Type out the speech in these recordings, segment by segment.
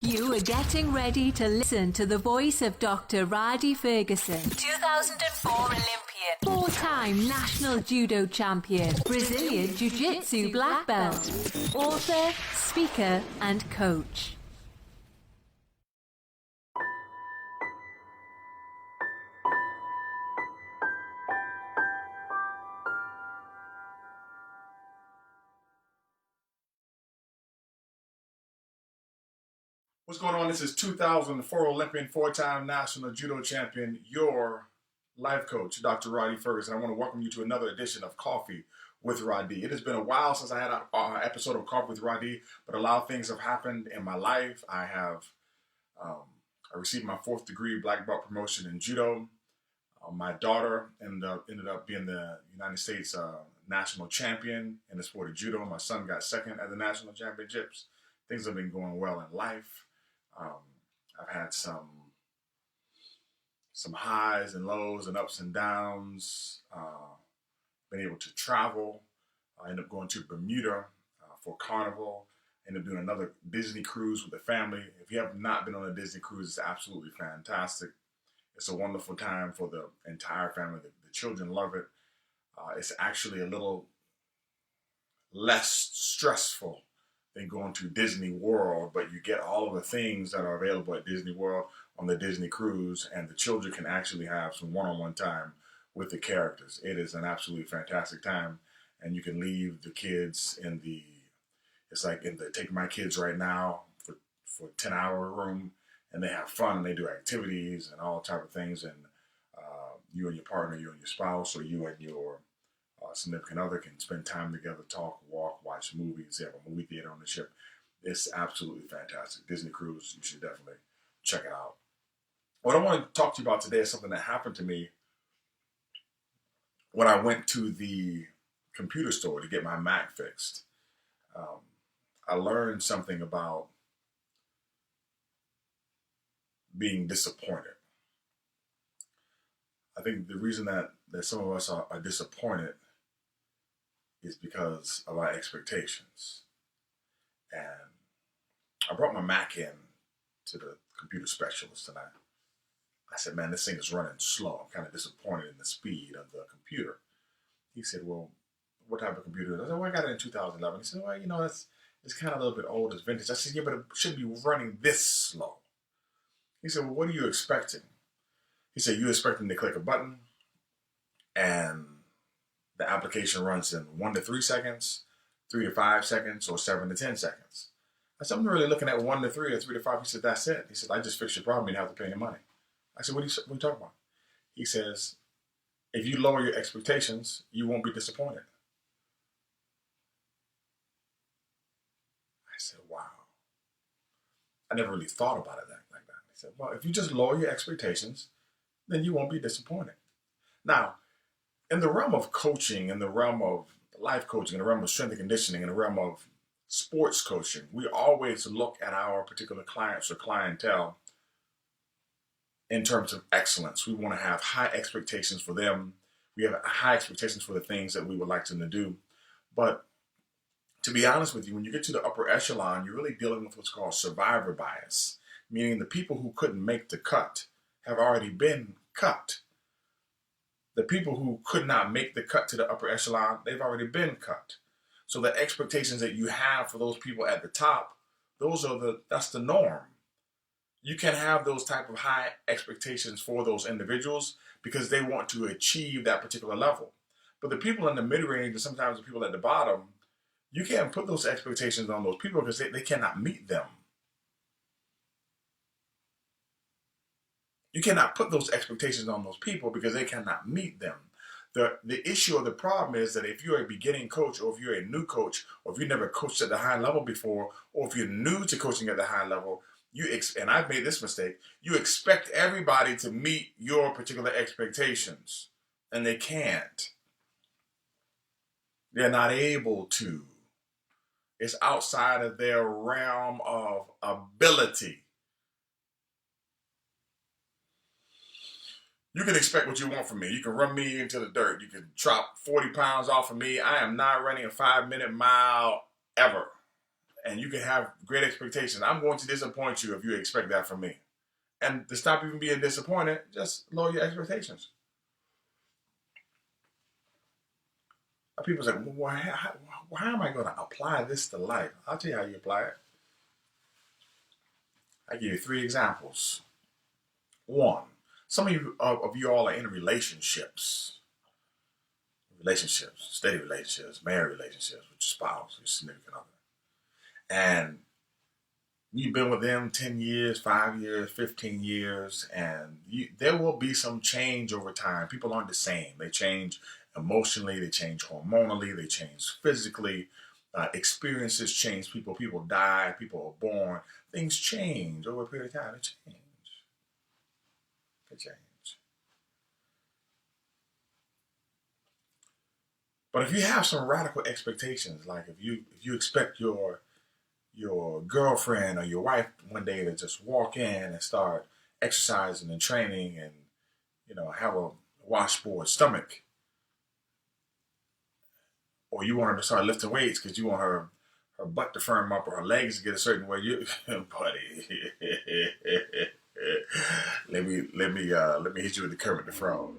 You are getting ready to listen to the voice of Dr. Rhadi Ferguson, 2004 Olympian, four-time national judo champion, Brazilian jiu-jitsu black belt, author, speaker, and coach. What's going on? This is 2004 Olympian, four-time national judo champion, your life coach, Dr. Rhadi Ferguson. I want to welcome you to another edition of Coffee with Rhadi. It has been a while since I had an episode of Coffee with Rhadi, but a lot of things have happened in my life. I received my 4th degree black belt promotion in judo. My daughter ended up being the United States national champion in the sport of judo. My son got 2nd at the national championships. Things have been going well in life. I've had some highs and lows and ups and downs. Been able to travel. I ended up going to Bermuda for Carnival. Ended up doing another Disney cruise with the family. If you have not been on a Disney cruise, it's absolutely fantastic. It's a wonderful time for the entire family. The children love it. It's actually a little less stressful than going to Disney World, but you get all of the things that are available at Disney World on the Disney cruise, and the children can actually have some one-on-one time with the characters. It is an absolutely fantastic time, and you can leave the kids take my kids right now for a 10-hour room, and they have fun, and they do activities and all type of things, and you and your partner, you and your spouse, or you and your significant other can spend time together, talk, walk, watch movies. They have a movie theater on the ship. It's absolutely fantastic. Disney Cruise, you should definitely check it out. What I want to talk to you about today is something that happened to me when I went to the computer store to get my Mac fixed. I learned something about being disappointed. I think the reason that some of us are disappointed is because of our expectations. And I brought my Mac in to the computer specialist, and I said, man, this thing is running slow. I'm kind of disappointed in the speed of the computer. He said, well, what type of computer is it? I said, well, I got it in 2011. He said, well, it's kind of a little bit old, it's vintage. I said, yeah, but it shouldn't be running this slow. He said, well, what are you expecting? He said, you're expecting to click a button and the application runs in 1 to 3 seconds, 3 to 5 seconds, or 7 to 10 seconds. I said, I'm really looking at 1 to 3 or 3 to 5. He said, that's it. He said, I just fixed your problem. You don't have to pay any money. I said, what are you talking about? He says, if you lower your expectations, you won't be disappointed. I said, wow. I never really thought about it like that. He said, well, if you just lower your expectations, then you won't be disappointed. Now, in the realm of coaching, in the realm of life coaching, in the realm of strength and conditioning, in the realm of sports coaching, we always look at our particular clients or clientele in terms of excellence. We want to have high expectations for them. We have high expectations for the things that we would like them to do. But to be honest with you, when you get to the upper echelon, you're really dealing with what's called survivor bias, meaning the people who couldn't make the cut have already been cut. The people who could not make the cut to the upper echelon, they've already been cut. So the expectations that you have for those people at the top, that's the norm. You can have those type of high expectations for those individuals because they want to achieve that particular level. But the people in the mid-range and sometimes the people at the bottom, you can't put those expectations on those people because they cannot meet them. You cannot put those expectations on those people because they cannot meet them. The issue or the problem is that if you're a beginning coach, or if you're a new coach, or if you never coached at the high level before, or if you're new to coaching at the high level, and I've made this mistake, you expect everybody to meet your particular expectations, and they can't. They're not able to. It's outside of their realm of ability. You can expect what you want from me. You can run me into the dirt. You can drop 40 pounds off of me. I am not running a 5-minute mile ever. And you can have great expectations. I'm going to disappoint you if you expect that from me. And to stop even being disappointed, just lower your expectations. People say, well, how am I going to apply this to life? I'll tell you how you apply it. I give you 3 examples. 1, some of you all are in relationships, steady relationships, married relationships with your spouse, your significant other. And you've been with them 10 years, 5 years, 15 years, and there will be some change over time. People aren't the same. They change emotionally, they change hormonally, they change physically. Experiences change people. People die, people are born. Things change over a period of time. They change. They change. But if you have some radical expectations, like if you expect your girlfriend or your wife one day to just walk in and start exercising and training and have a washboard stomach, or you want her to start lifting weights because you want her butt to firm up or her legs to get a certain way, buddy, let me hit you with the Kermit the Frog.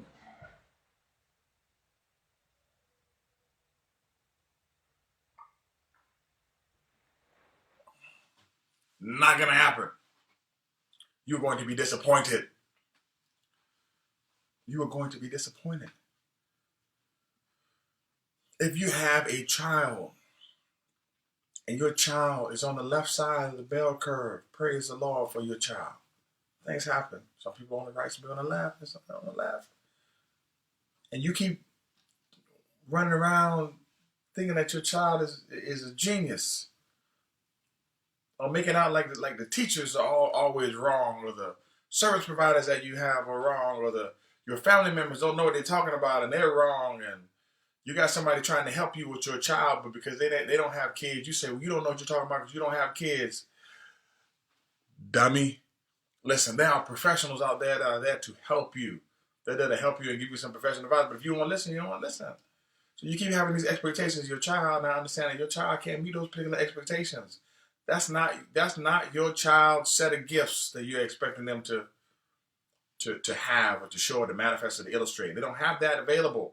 Not gonna happen. You're going to be disappointed. You are going to be disappointed. If you have a child and your child is on the left side of the bell curve, praise the Lord for your child. Things happen. Some people on the right, some people on the left, and some people on the left. And you keep running around thinking that your child is a genius, or making out like the teachers are always wrong, or the service providers that you have are wrong, or your family members don't know what they're talking about and they're wrong, and you got somebody trying to help you with your child, but because they don't have kids, you say, well, you don't know what you're talking about because you don't have kids. Dummy. Listen, there are professionals out there that are there to help you. They're there to help you and give you some professional advice, but if you don't want to listen, you don't want to listen. So you keep having these expectations of your child, now understanding your child can't meet those particular expectations. That's not your child's set of gifts that you're expecting them to have or to show or to manifest or to illustrate. They don't have that available.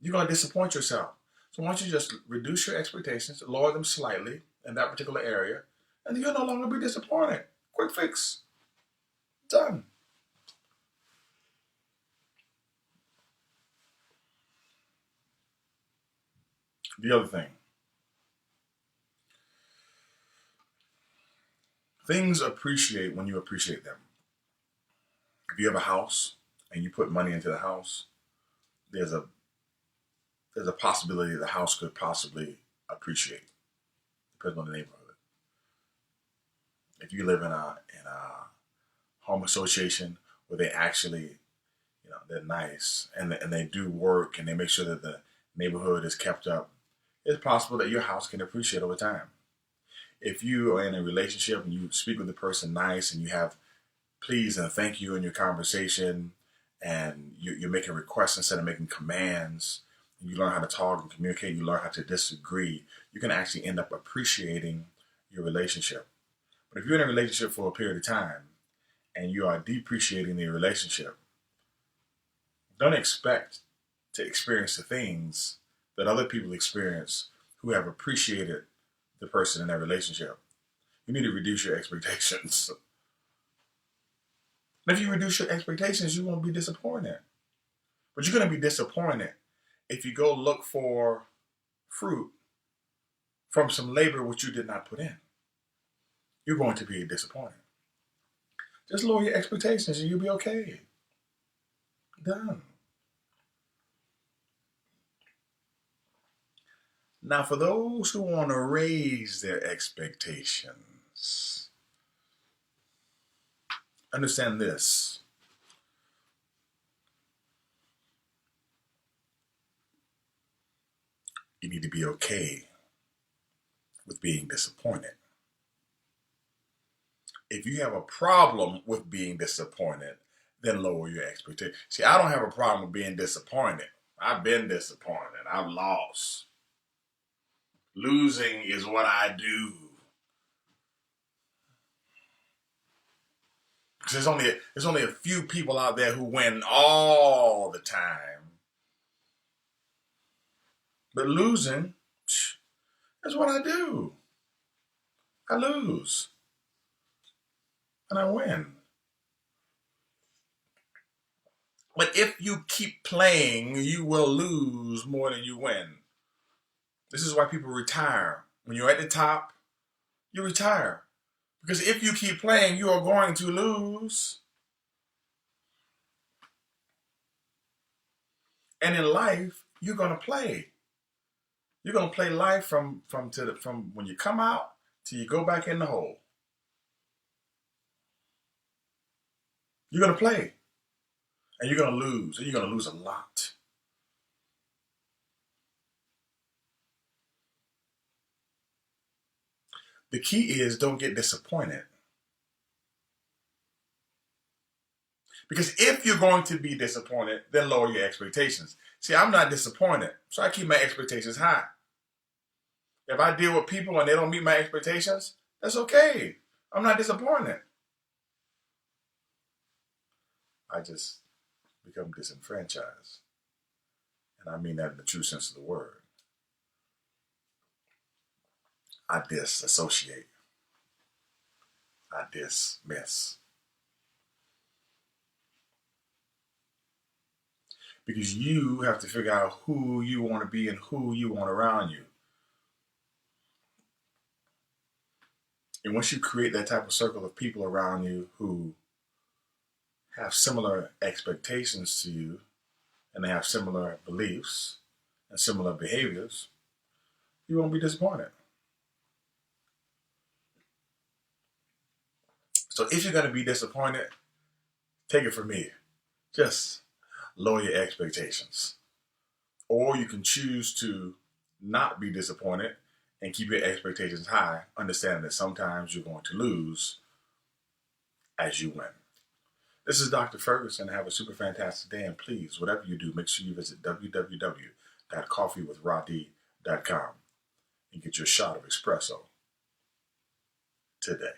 You're going to disappoint yourself. So why don't you just reduce your expectations, lower them slightly in that particular area, and you'll no longer be disappointed. Quick fix. Done. The other thing. Things appreciate when you appreciate them. If you have a house and you put money into the house, there's a possibility the house could possibly appreciate, depending on the neighborhood. If you live in a home association where they actually, they're nice and they do work and they make sure that the neighborhood is kept up, it's possible that your house can appreciate over time. If you are in a relationship and you speak with the person nice and you have please and thank you in your conversation, and you're making requests instead of making commands, you learn how to talk and communicate, you learn how to disagree, you can actually end up appreciating your relationship. But if you're in a relationship for a period of time and you are depreciating the relationship, don't expect to experience the things that other people experience who have appreciated the person in that relationship. You need to reduce your expectations. And if you reduce your expectations, you won't be disappointed. But you're going to be disappointed if you go look for fruit from some labor which you did not put in. You're going to be disappointed. Just lower your expectations and you'll be okay. Done. Now, for those who want to raise their expectations, understand this. You need to be okay with being disappointed. If you have a problem with being disappointed, then lower your expectations. See, I don't have a problem with being disappointed. I've been disappointed. I've lost. Losing is what I do. Because there's only a few people out there who win all the time. But losing, that's what I do. I lose. And I win. But if you keep playing, you will lose more than you win. This is why people retire. When you're at the top, you retire. Because if you keep playing, you are going to lose. And in life, you're going to play. You're going to play life from when you come out till you go back in the hole. You're going to play. And you're going to lose. And you're going to lose a lot. The key is don't get disappointed. Because if you're going to be disappointed, then lower your expectations. See, I'm not disappointed, so I keep my expectations high. If I deal with people and they don't meet my expectations, that's okay. I'm not disappointed. I just become disenfranchised. And I mean that in the true sense of the word. I disassociate. I dismiss. Because you have to figure out who you want to be and who you want around you. And once you create that type of circle of people around you who have similar expectations to you, and they have similar beliefs and similar behaviors, you won't be disappointed. So if you're going to be disappointed, take it from me. Just lower your expectations. Or you can choose to not be disappointed and keep your expectations high, understanding that sometimes you're going to lose as you win. This is Dr. Ferguson. Have a super fantastic day. And please, whatever you do, make sure you visit www.coffeewithrhadi.com and get your shot of espresso today.